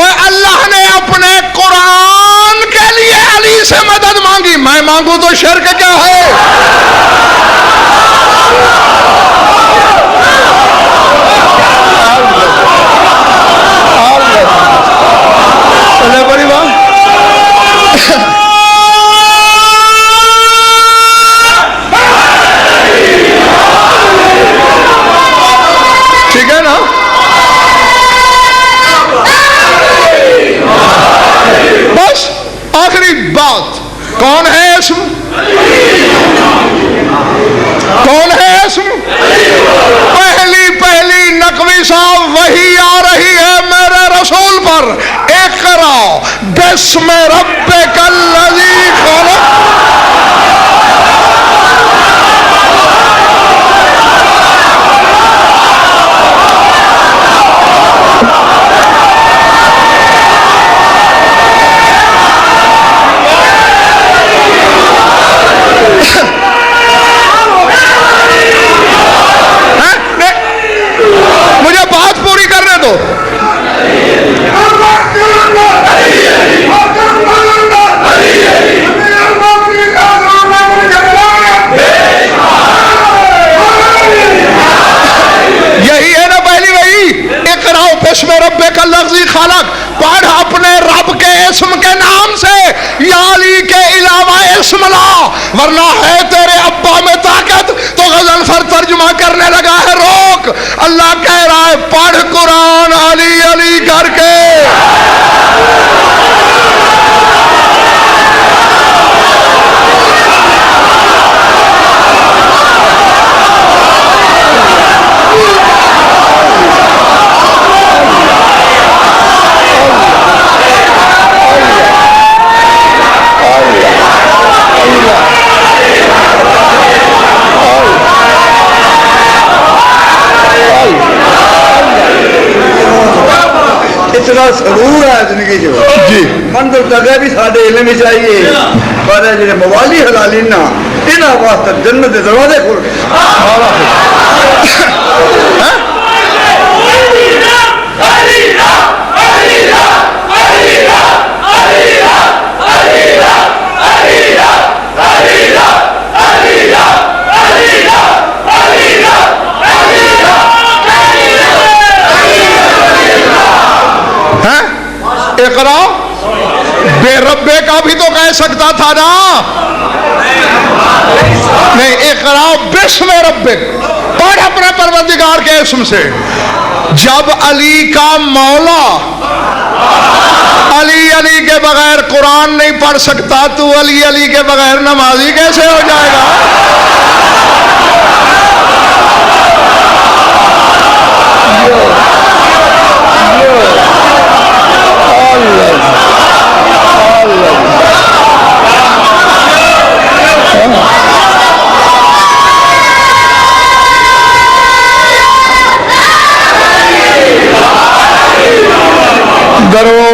और अल्लाह ने अपने कुरान के लिए अली से मदद मांगी, मैं मांगू तो शिर्क क्या है? बड़ी बात। ठीक है ना? बस आखिरी बात, कौन है इस्म? कौन है इस्म? पहली नकवी साहब वही आ रही है मेरे रसूल पर, इक़रा बिस्म रब्बिकल्लज़ी खलक़। मुझे बात पूरी करने दो। यही है ना पहली वही, इक़रा बिस्म रब्बिकल्लज़ी खलक़, पढ़ अपने रब के इस्म के नाम से, या अली के अलावा इस्म ला, वरना है तेरे अब्बा में ताकत। तो गजनफर तर्जुमा करने लगा है, रोक, अल्लाह कह रहा है पढ़ कुरान अली अली करके। इतना सरूर है जिंदगी जो जी मन तो लगे भी साढ़े इल्म में चाहिए, पर जो मवाली हलाली ना इन्होंने वास्ते जन्नत के दरवाजे खोल इक़रा बेरब्बे का भी तो कह सकता था ना, नहीं, इक़रा बिस्म रब्बिक, पढ़ अपने परवरदिगार के इस्म से। जब अली का मौला अली अली के बगैर कुरान नहीं पढ़ सकता, तो अली अली के बगैर नमाजी कैसे हो जाएगा?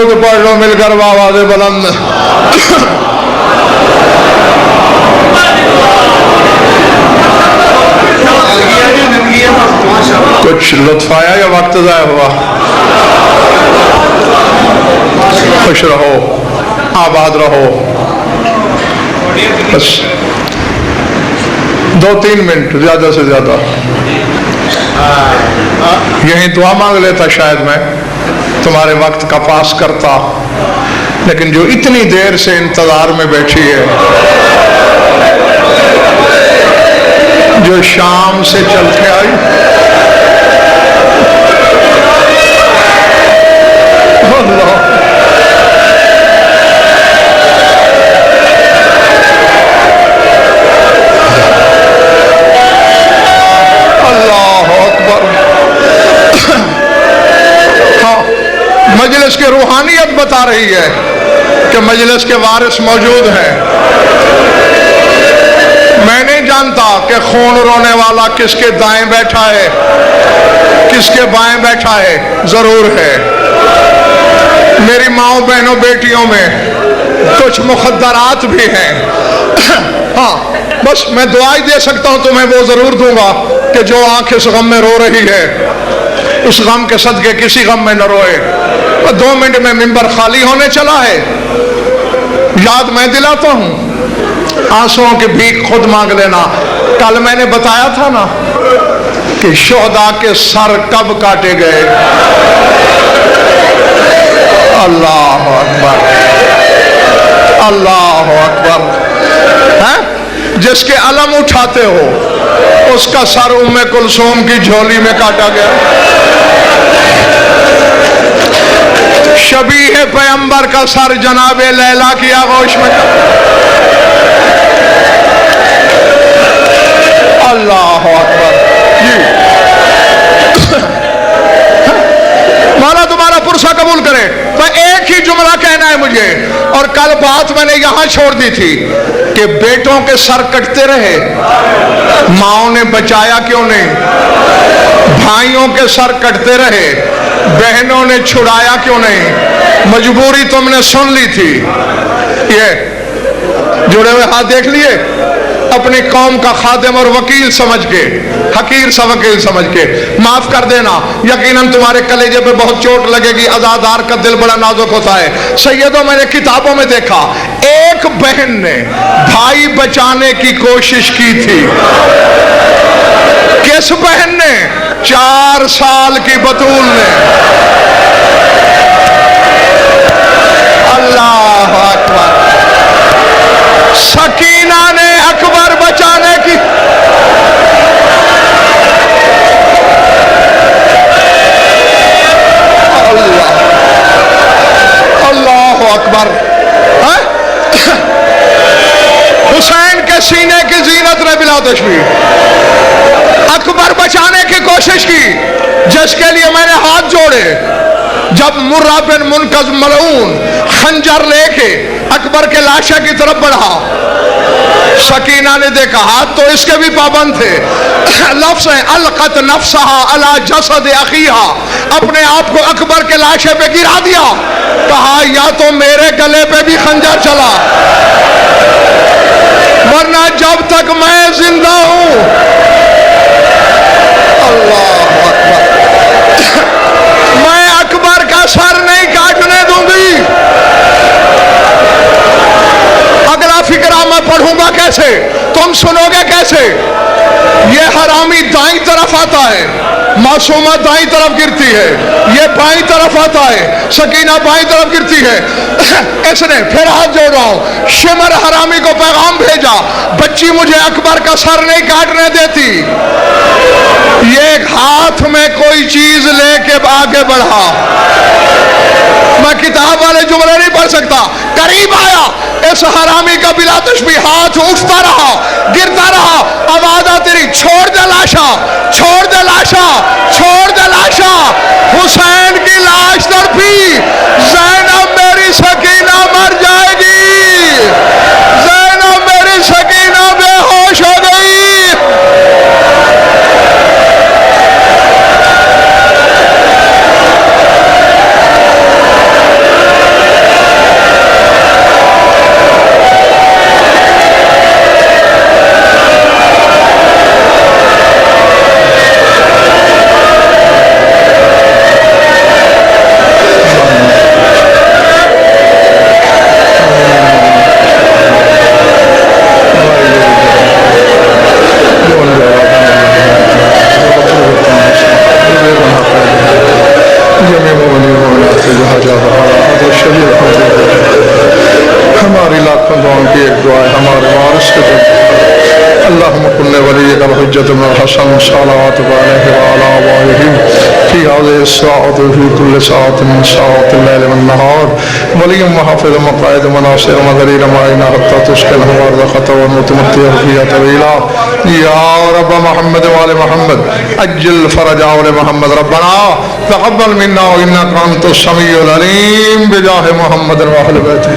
दरूद पढ़ लो मिलकर आवाज़ बुलंद। कुछ लुत्फ आया या वक्त ज़ाया हुआ? खुश रहो, आबाद रहो। बस 2-3 मिनट ज्यादा से ज्यादा। यही दुआ मांग लेता शायद मैं, तुम्हारे वक्त का पास करता, लेकिन जो इतनी देर से इंतजार में बैठी है, जो शाम से चल के आई, अल्लाह मजलिस की रूहानियत बता रही है कि मजलिस के वारिस मौजूद हैं। मैं नहीं जानता कि खून रोने वाला किसके दाएं बैठा है, किसके बाएं बैठा है, जरूर है। मेरी माओ बहनों बेटियों में कुछ मुखद्दरात भी हैं। हाँ, बस मैं दुआई दे सकता हूं तुम्हें, वो जरूर दूंगा कि जो आंख इस गम में रो रही है, उस गम के सदके किसी गम में न रोए। 2 मिनट में मिंबर खाली होने चला है। याद मैं दिलाता हूं, आंसुओं की भीख खुद मांग लेना। कल मैंने बताया था ना कि शोहदा के सर कब काटे गए। अल्लाह अकबर, अल्लाह अकबर। हैं? जिसके अलम उठाते हो उसका सर उम्मे कुलसूम की झोली में काटा गया। शबीह पैगंबर का सर जनाबे लैला की आगोश में। अल्लाह अकबर। जी मौला तुम्हारा पुरसा कबूल करे। पर एक ही जुमला कहना है मुझे, और कल बात मैंने यहां छोड़ दी थी कि बेटों के सर कटते रहे, माओ ने बचाया क्यों नहीं? भाइयों के सर कटते रहे, बहनों ने छुड़ाया क्यों नहीं? मजबूरी तुमने सुन ली थी। ये जुड़े हुए हाथ देख लिए, अपनी कौम का खादिम और वकील समझ के, हकीर सा वकील समझ के माफ कर देना। यकीनन तुम्हारे कलेजे पे बहुत चोट लगेगी, अज़ादार का दिल बड़ा नाजुक होता है। सैयदों, मैंने किताबों में देखा, एक बहन ने भाई बचाने की कोशिश की थी। किस बहन ने? 4 साल की बतूल ने। अल्लाह अकबर। सकीना ने अकबर बचाने की, अल्लाह अल्लाह अकबर। हुसैन के सीने की जीनत ने बिला तशबीह अकबर बचाने की कोशिश की, जिसके लिए मैंने हाथ जोड़े। जब मुर्रा बिन मुनकज मलऊन खंजर लेके अकबर के लाशा की तरफ बढ़ा, सकीना ने देखा हाथ तो इसके भी पाबंद थे। लफ्ज़ है अलकत नफ्सहा अला जसद अखीहा, अपने आप को अकबर के लाशे पे गिरा दिया। कहा या तो मेरे गले पे भी खंजर चला, वरना जब तक मैं जिंदा हूं, अल्लाह अकबर, मैं अकबर का सर नहीं काटने दूंगी। अगला फिक्रा मैं पढ़ूंगा कैसे, तुम सुनोगे कैसे? ये हरामी दाईं तरफ आता है, मासूमा दाईं तरफ गिरती है, ये बाईं तरफ आता है, सकीना बाईं तरफ गिरती है। इसने फिर हाथ जोड़ रहा हूं, शिमर हरामी को पैगाम भेजा, बच्ची मुझे अकबर का सर नहीं काटने देती। ये हाथ में कोई चीज लेके आगे बढ़ा। मैं किताब वाले जुमले नहीं पढ़ सकता। करीब आया, इस हरामी का बिला तशबीह हाथ उठता रहा, गिरता रहा। आवाज आती रही, छोड़ दे लाशा, छोड़ दे लाशा, छोड़ दे लाशा। हुसैन की लाश तड़पी, ज़ैनब मेरी सकीना मर जाएगी, ज़ैनब मेरी सकीना बेहोश हो गई। كل وليك الحجة من الحسن صلواتك عليه وعلى آبائهم في هذه الساعة وفي كل ساعة من ساعات الليل والنهار ولي وحافظ مقاعد مناصر مدليل معينة حتى تسكنه وارزقته ومتمتع فيها طويلا يا رب محمد وآل محمد أجل فرج آل محمد ربنا تقبل منا إنك أنت السميع العليم بجاه محمد وأهل بيته.